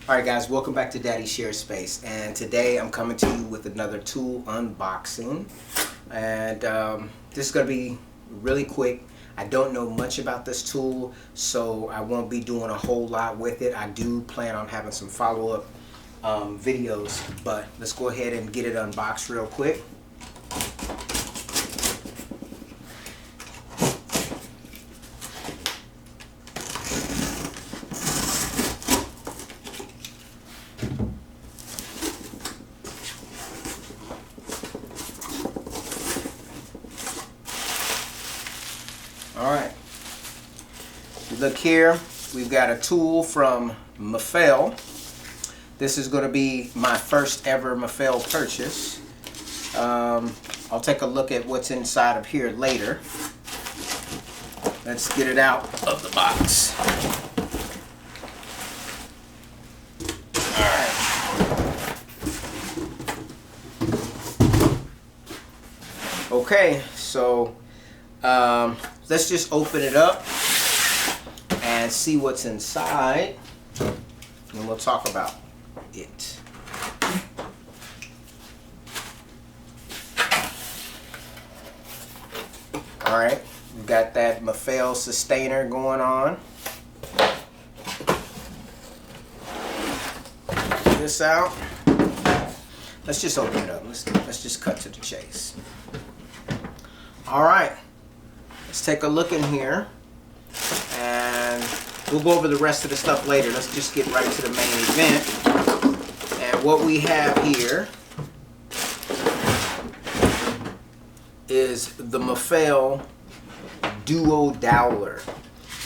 Alright guys, welcome back to Daddy Share Space, and today I'm coming to you with another tool unboxing, and this is going to be really quick. I don't know much about this tool, so I won't be doing a whole lot with it. I do plan on having some follow-up videos, but let's go ahead and get it unboxed real quick. Alright, look here, we've got a tool from Mafell. This is going to be my first ever Mafell purchase. I'll take a look at what's inside of here later. Let's get it out of the box. Alright. Okay, so let's just open it up and see what's inside, and we'll talk about it. Alright, we've got that Mafell sustainer going on. Get this out. Let's just open it up. Let's just cut to the chase. Alright. Let's take a look in here, and we'll go over the rest of the stuff later. Let's just get right to the main event. And what we have here is the Mafell Doweller.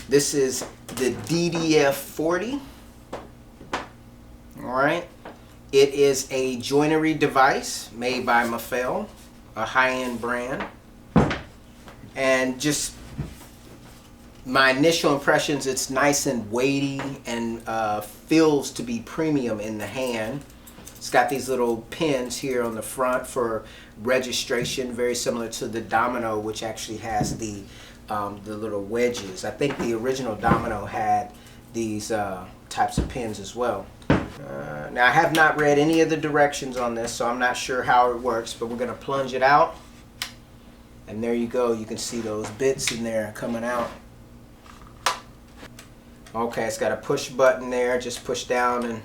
This is the DDF 40. Alright. It is a joinery device made by Mafell, a high-end brand. And just my initial impressions, it's nice and weighty and feels to be premium in the hand. It's got these little pins here on the front for registration, very similar to the Domino, which actually has the little wedges. I think the original Domino had these types of pins as well. Now I have not read any of the directions on this, so I'm not sure how it works, but we're going to plunge it out. And there you go, you can see those bits in there coming out. Okay, it's got a push button there, just push down, and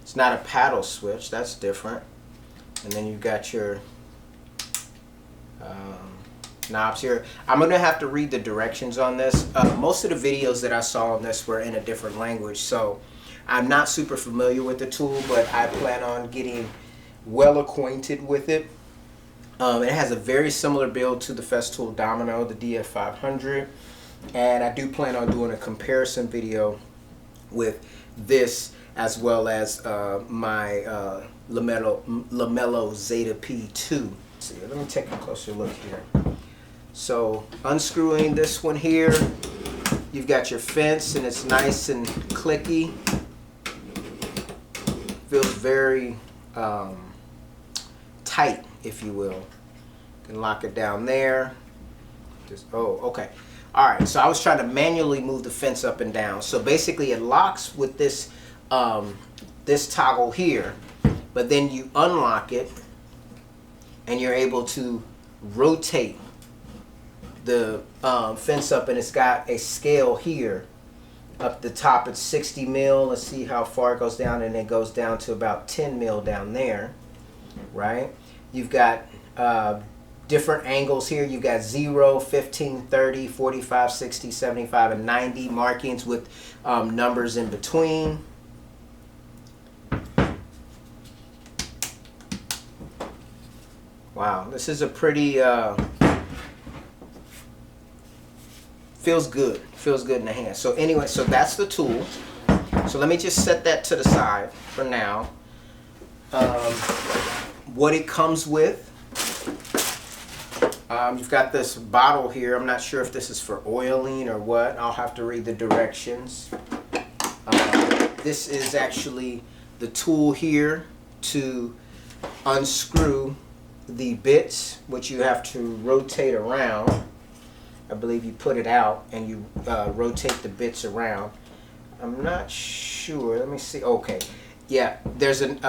it's not a paddle switch, that's different. And then you've got your knobs here. I'm going to have to read the directions on this. Most of the videos that I saw on this were in a different language, so I'm not super familiar with the tool, but I plan on getting well acquainted with it. It has a very similar build to the Festool Domino, the DDF 500, and I do plan on doing a comparison video with this as well as my Lamello Zeta P2. See, let me take a closer look here. So unscrewing this one here, you've got your fence, and it's nice and clicky. Feels very tight, if you will. You can lock it down there. Just, oh, okay. Alright, so I was trying to manually move the fence up and down. So basically it locks with this this toggle here, but then you unlock it and you're able to rotate the fence up, and it's got a scale here. Up the top it's 60 mil. Let's see how far it goes down, and it goes down to about 10 mil down there, right? You've got different angles here. You've got 0, 15, 30, 45, 60, 75, and 90 markings with numbers in between. Wow, this is a pretty, feels good. Feels good in the hand. So anyway, so that's the tool. So let me just set that to the side for now. What it comes with. You've got this bottle here. I'm not sure if this is for oiling or what. I'll have to read the directions. This is actually the tool here to unscrew the bits, which you have to rotate around. I believe you put it out and you rotate the bits around. I'm not sure. Let me see. Okay. Yeah, there's an,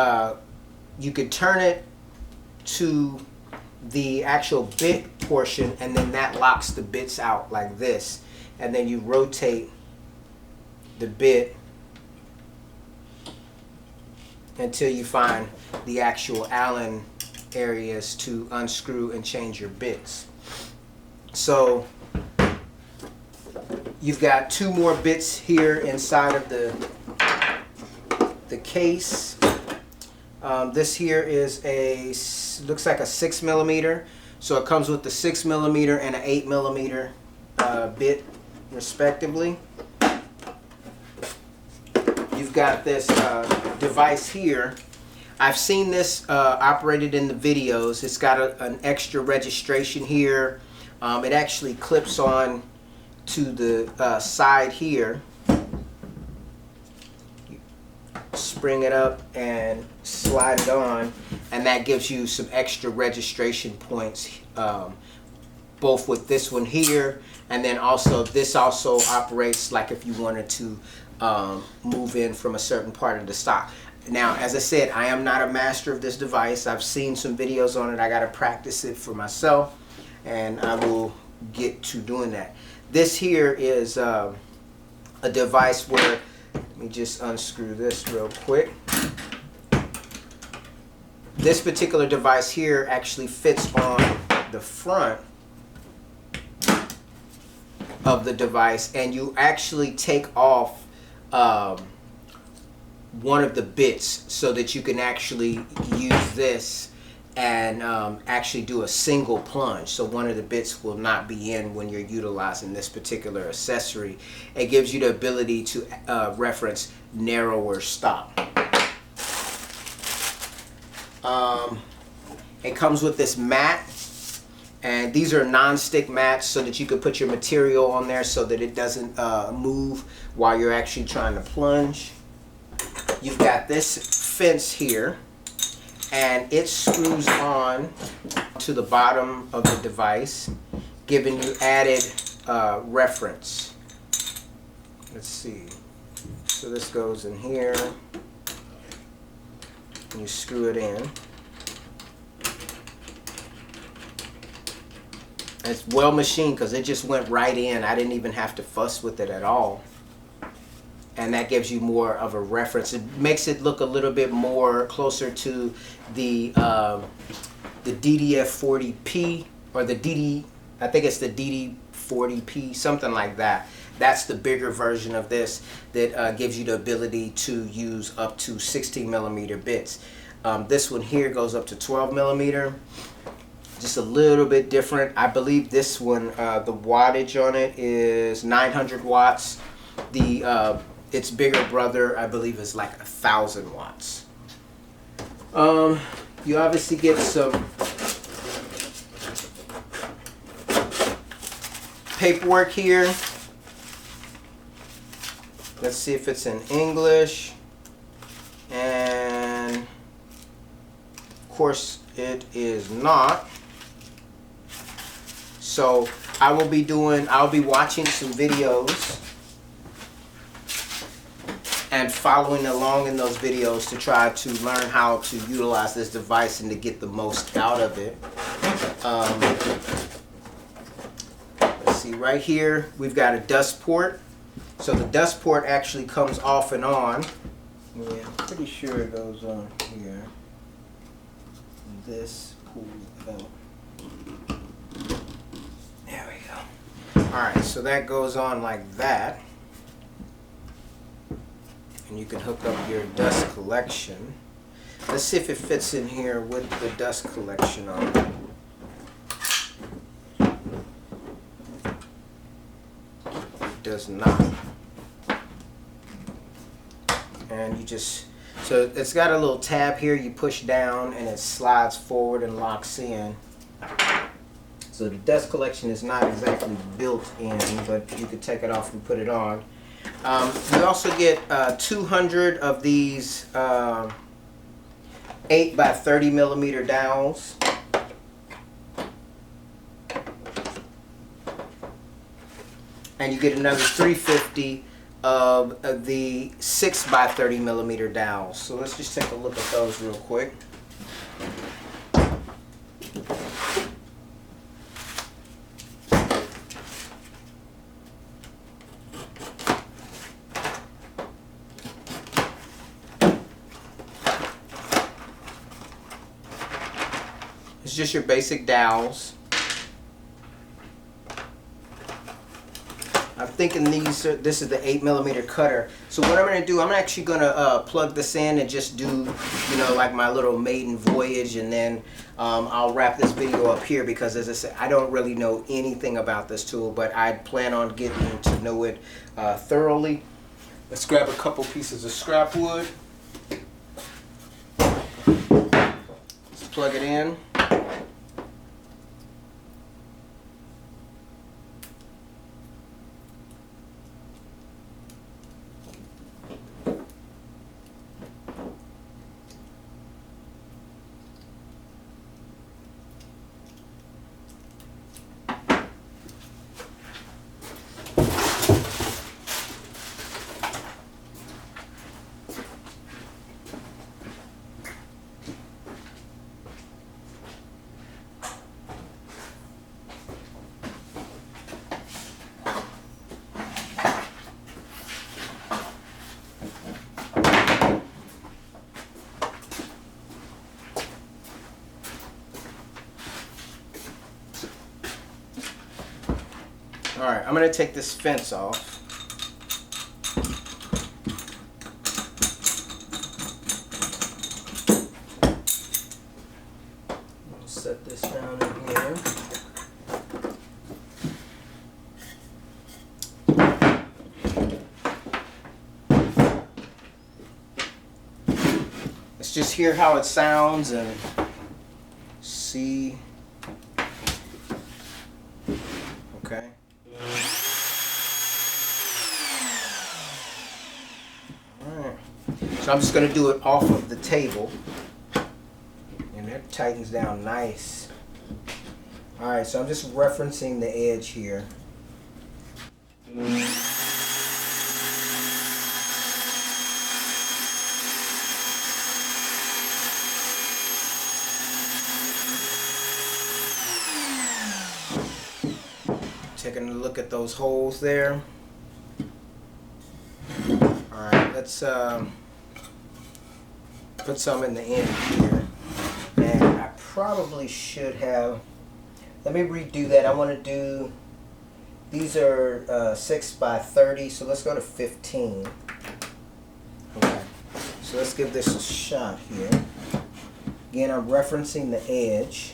you could turn it to the actual bit portion, and then that locks the bits out like this. And then you rotate the bit until you find the actual Allen areas to unscrew and change your bits. So you've got 2 more bits here inside of the case. This here is looks like a 6mm. So it comes with the 6mm and an 8mm bit respectively. You've got this device here. I've seen this operated in the videos. It's got an extra registration here. It actually clips on to the side here. You spring it up and slide it on, and that gives you some extra registration points, both with this one here, and then also this also operates like if you wanted to move in from a certain part of the stock. Now, as I said, I am not a master of this device. I've seen some videos on it. I got to practice it for myself, and I will get to doing that. This here is a device where, let me just unscrew this real quick. This particular device here actually fits on the front of the device, and you actually take off one of the bits so that you can actually use this and actually do a single plunge. So one of the bits will not be in when you're utilizing this particular accessory. It gives you the ability to reference narrower stock. It comes with this mat, and these are non-stick mats so that you can put your material on there so that it doesn't move while you're actually trying to plunge. You've got this fence here, and it screws on to the bottom of the device, giving you added reference. Let's see. So this goes in here, and you screw it in. It's well machined because it just went right in. I didn't even have to fuss with it at all. And that gives you more of a reference. It makes it look a little bit more closer to the DDF 40p, or the I think it's the DD 40p, something like that. That's the bigger version of this that gives you the ability to use up to 16mm bits. This one here goes up to 12mm. Just a little bit different. I believe this one, the wattage on it is 900 watts. Its bigger brother, I believe, is like 1,000 watts. You obviously get some paperwork here. Let's see if it's in English. And of course it is not. So I'll be watching some videos and following along in those videos to try to learn how to utilize this device and to get the most out of it. Let's see, right here we've got a dust port. So the dust port actually comes off and on. Yeah, I'm pretty sure it goes on here. This pulls out. There we go. Alright, so that goes on like that. And you can hook up your dust collection. Let's see if it fits in here with the dust collection on it. It does not. And you just, so it's got a little tab here you push down and it slides forward and locks in. So the dust collection is not exactly built in, but you could take it off and put it on. You also get 200 of these 8 by 30mm dowels. And you get another 350 of the 6 by 30 millimeter dowels. So let's just take a look at those real quick. It's just your basic dowels. I'm thinking this is the 8 millimeter cutter. So what I'm going to do, I'm actually going to plug this in and just do, you know, like my little maiden voyage, and then I'll wrap this video up here because, as I said, I don't really know anything about this tool, but I plan on getting to know it thoroughly. Let's grab a couple pieces of scrap wood. Let's plug it in. Alright, I'm going to take this fence off. I'll set this down in here. Let's just hear how it sounds and see. Okay. Alright. So I'm just going to do it off of the table. And that tightens down nice. Alright, so I'm just referencing the edge here. Taking a look at those holes there. Alright, let's put some in the end here. And I probably should have, let me redo that. I want to do, these are 6 by 30, so let's go to 15. Okay, so let's give this a shot here. Again, I'm referencing the edge.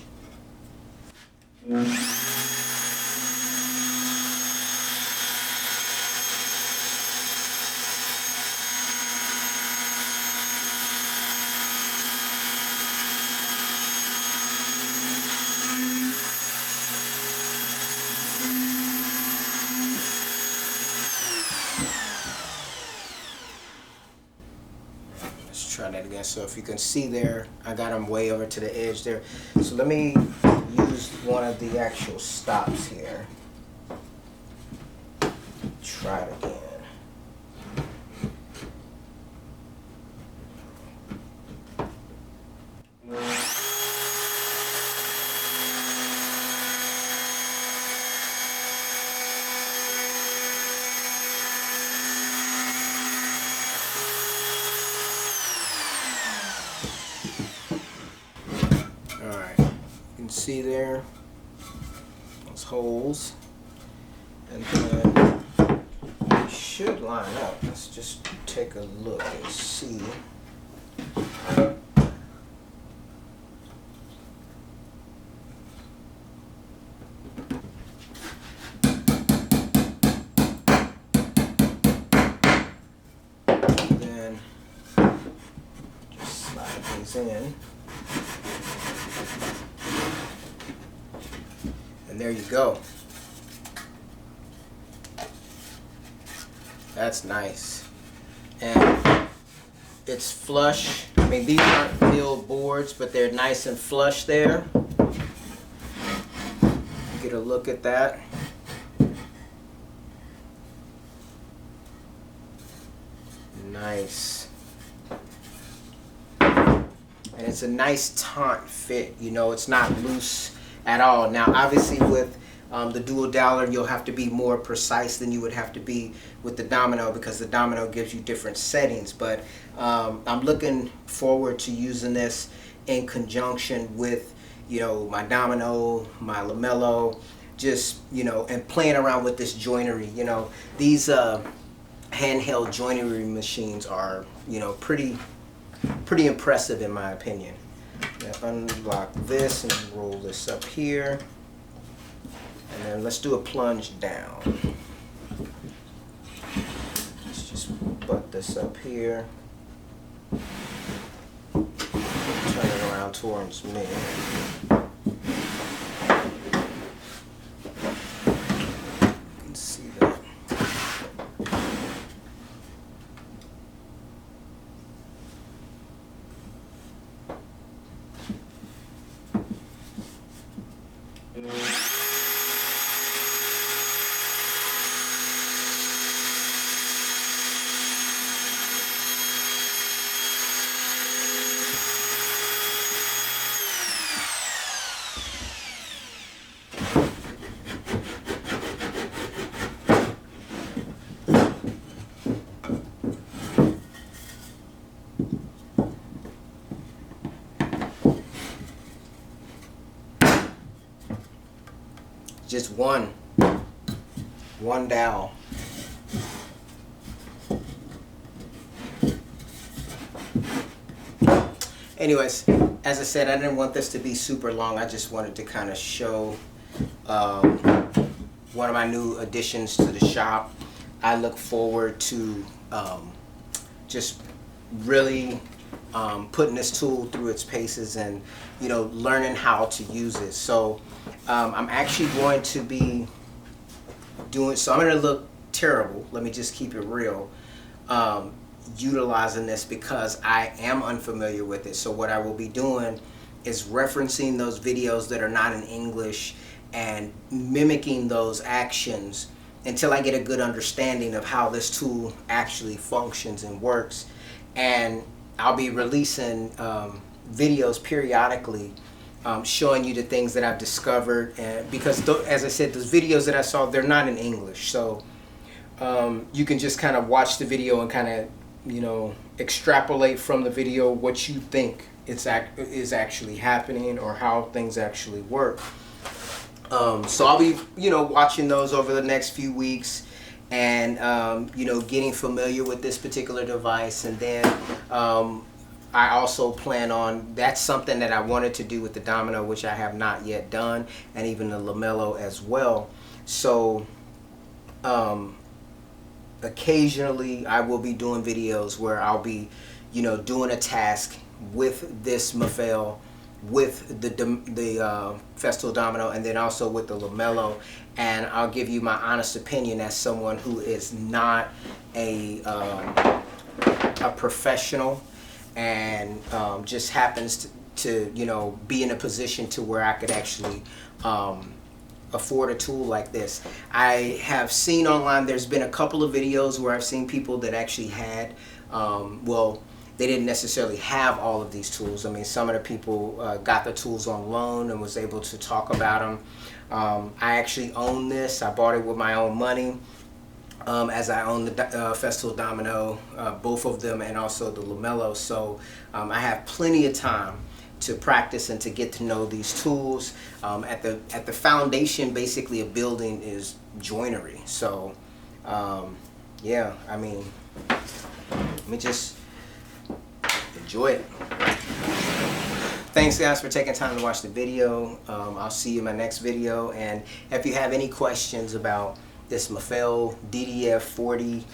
Try that again. So if you can see there, I got them way over to the edge there. So let me use one of the actual stops here. Try it again. See there, those holes, and then it should line up. Let's just take a look and see. Then just slide these in. And there you go. That's nice. And it's flush. I mean, these aren't milled boards, but they're nice and flush there. Get a look at that. Nice. And it's a nice taut fit, you know, it's not loose at all. Now obviously with the dual Doweller, you'll have to be more precise than you would have to be with the domino, because the domino gives you different settings. But I'm looking forward to using this in conjunction with, you know, my domino, my lamello, just, you know, and playing around with this joinery. You know, these handheld joinery machines are, you know, pretty impressive in my opinion. Now unlock this and roll this up here. And then let's do a plunge down. Let's just butt this up here. Turn it around towards me. You can see that. Just one dowel. Anyways, as I said, I didn't want this to be super long. I just wanted to kind of show one of my new additions to the shop. I look forward to just really putting this tool through its paces and, you know, learning how to use it. So I'm actually going to be doing, so I'm going to look terrible, let me just keep it real, utilizing this because I am unfamiliar with it. So what I will be doing is referencing those videos that are not in English and mimicking those actions until I get a good understanding of how this tool actually functions and works. And I'll be releasing videos periodically showing you the things that I've discovered, and because as I said, those videos that I saw, they're not in English, so you can just kind of watch the video and kind of, you know, extrapolate from the video what you think is actually happening or how things actually work. So I'll be, you know, watching those over the next few weeks and you know, getting familiar with this particular device. And then I also plan on, that's something that I wanted to do with the domino, which I have not yet done, and even the lamello as well. So occasionally I will be doing videos where I'll be, you know, doing a task with this Mafell, with the Festool domino, and then also with the lamello, and I'll give you my honest opinion as someone who is not a professional and just happens to you know, be in a position to where I could actually afford a tool like this. I have seen online, there's been a couple of videos where I've seen people that actually had, well, they didn't necessarily have all of these tools. I mean, some of the people got the tools on loan and was able to talk about them. I actually own this. I bought it with my own money, as I own the Festool domino, both of them, and also the lamello. So I have plenty of time to practice and to get to know these tools. At the foundation, basically, of building is joinery. So yeah, I mean, let me just enjoy it. Thanks guys for taking time to watch the video. I'll see you in my next video, and if you have any questions about this Mafell DDF 40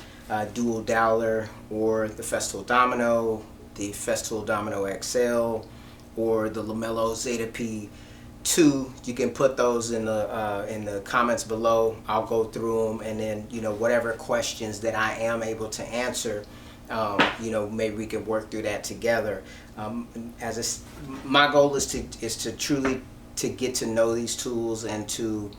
dual Doweller, or the Festool domino, the Festool domino XL, or the lamello Zeta P2, you can put those in the comments below. I'll go through them, and then, you know, whatever questions that I am able to answer, you know, maybe we can work through that together. My goal is to truly to get to know these tools and to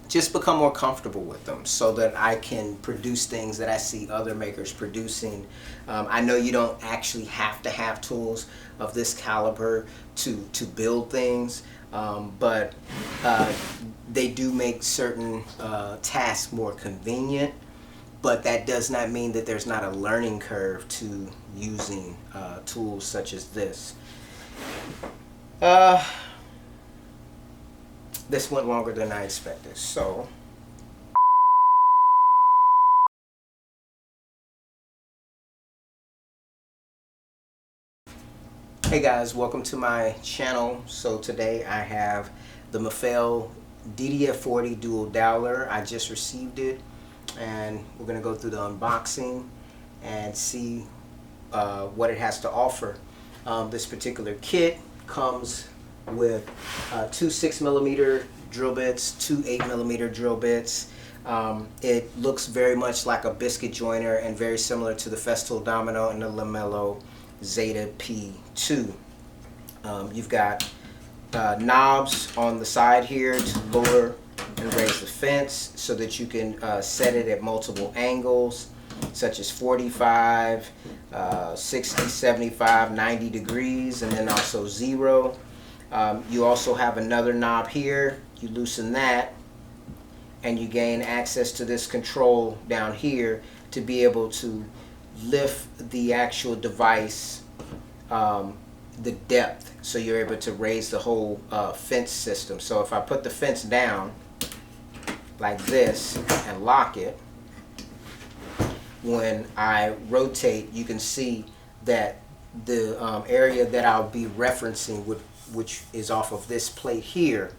just become more comfortable with them so that I can produce things that I see other makers producing. I know you don't actually have to have tools of this caliber to build things, but they do make certain tasks more convenient, but that does not mean that there's not a learning curve to using tools such as this. This went longer than I expected, so hey guys, welcome to my channel. So today I have the Mafell DDF 40 dual Doweller. I just received it, and we're going to go through the unboxing and see what it has to offer. This particular kit comes with two 6mm drill bits, two 8mm drill bits. It looks very much like a biscuit joiner and very similar to the Festool Domino and the Lamello Zeta P2. You've got knobs on the side here to lower and raise the fence so that you can set it at multiple angles, such as 45, 60, 75, 90 degrees, and then also 0. You also have another knob here. You loosen that and you gain access to this control down here to be able to lift the actual device the depth, so you're able to raise the whole fence system. So if I put the fence down like this and lock it, when I rotate, you can see that the area that I'll be referencing which is off of this plate here,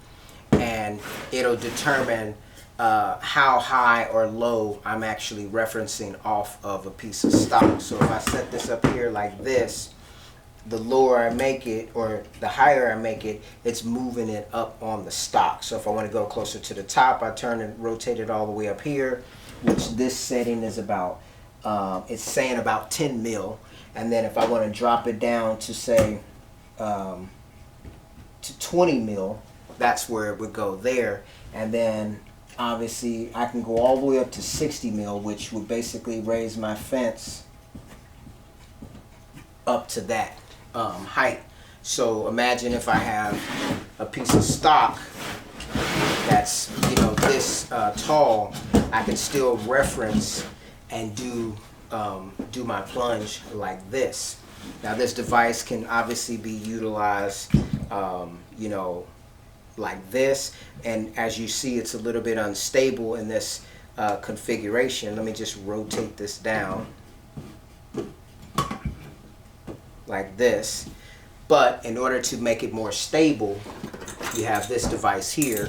and it'll determine how high or low I'm actually referencing off of a piece of stock. So if I set this up here like this, the lower I make it or the higher I make it, it's moving it up on the stock. So if I want to go closer to the top, I turn and rotate it all the way up here, which this setting is about, it's saying about 10 mil. And then if I want to drop it down to say to 20 mil, that's where it would go there. And then obviously I can go all the way up to 60 mil, which would basically raise my fence up to that height. So imagine if I have a piece of stock that's, you know, this tall, I can still reference and do my plunge like this. Now this device can obviously be utilized, you know, like this, and as you see, it's a little bit unstable in this configuration. Let me just rotate this down like this. But in order to make it more stable, you have this device here,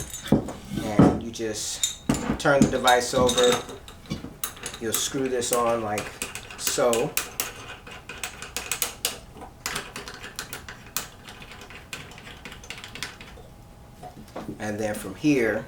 and you just turn the device over. You'll screw this on like so. And then from here,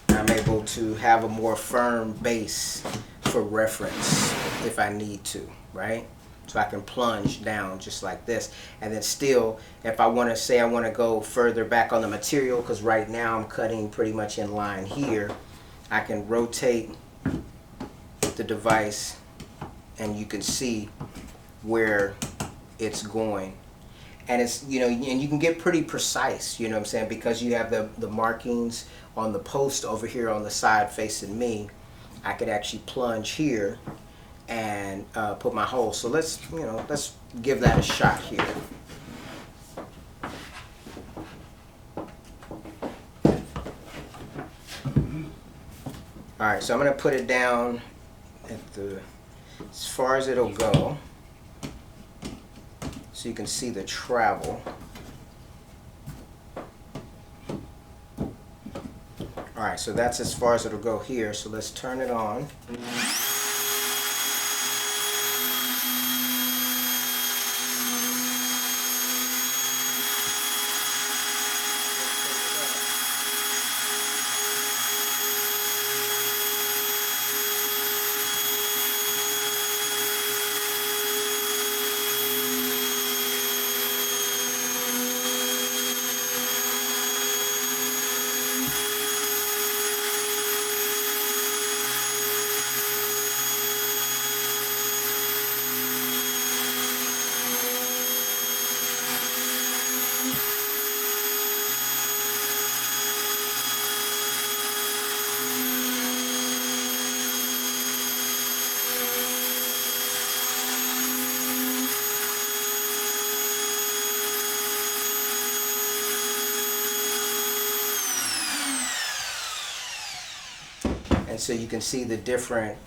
I'm able to have a more firm base for reference if I need to, right? So I can plunge down just like this. And then still, if I want to say I want to go further back on the material, because right now I'm cutting pretty much in line here, I can rotate the device and you can see where it's going. And it's, you know, and you can get pretty precise, you know what I'm saying, because you have the markings on the post over here on the side facing me. I could actually plunge here and put my hole. So let's, you know, let's give that a shot here. All right, so I'm going to put it down at the, as far as it'll go, so you can see the travel. All right, so that's as far as it'll go here. So let's turn it on. And so you can see the different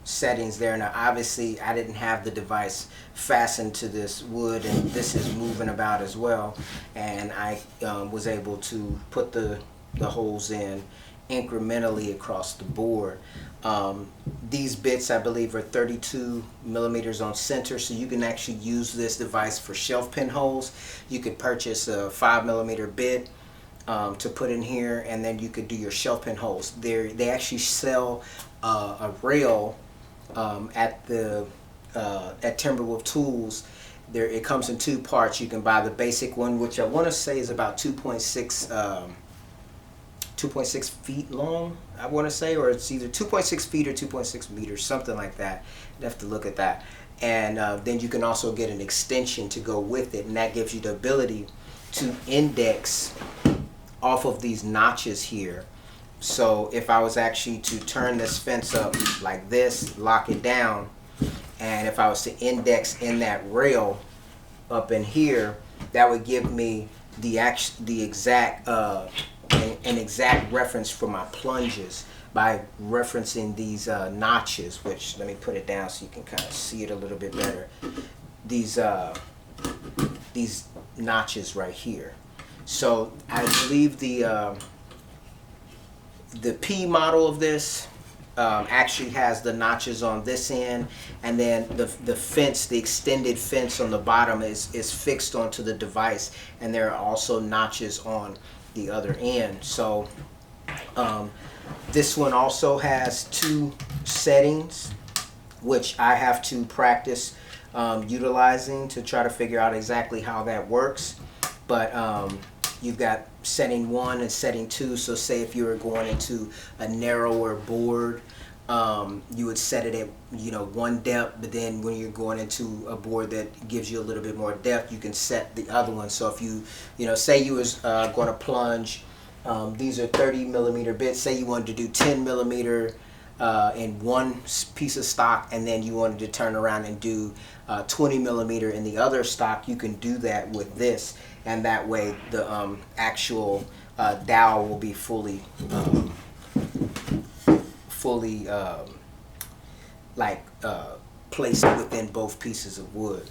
settings there. Now obviously I didn't have the device fastened to this wood, and this is moving about as well, and I was able to put the holes in incrementally across the board. These bits I believe are 32 millimeters on center, so you can actually use this device for shelf pin holes. You could purchase a 5 millimeter bit to put in here, and then you could do your shelf pin holes. They actually sell a rail at Timberwolf Tools. It comes in two parts. You can buy the basic one, which I want to say is about 2.6 feet long, I want to say, or it's either 2.6 feet or 2.6 meters, something like that. You'd have to look at that. And then you can also get an extension to go with it, and that gives you the ability to index off of these notches here. So if I was actually to turn this fence up like this, lock it down, and if I was to index in that rail up in here, that would give me the exact an exact reference for my plunges by referencing these notches, which, let me put it down so you can kind of see it a little bit better. These notches right here. So I believe the P model of this actually has the notches on this end, and then the fence, the extended fence on the bottom is fixed onto the device, and there are also notches on the other end. So this one also has two settings, which I have to practice utilizing to try to figure out exactly how that works. But you've got setting 1 and setting 2. So say if you were going into a narrower board, you would set it at 1 depth, but then when you're going into a board that gives you a little bit more depth, you can set the other one. So if you say you was going to plunge, these are 30 millimeter bits, say you wanted to do 10 millimeter in one piece of stock, and then you wanted to turn around and do 20 millimeter in the other stock, you can do that with this, and that way the actual dowel will be fully placed within both pieces of wood.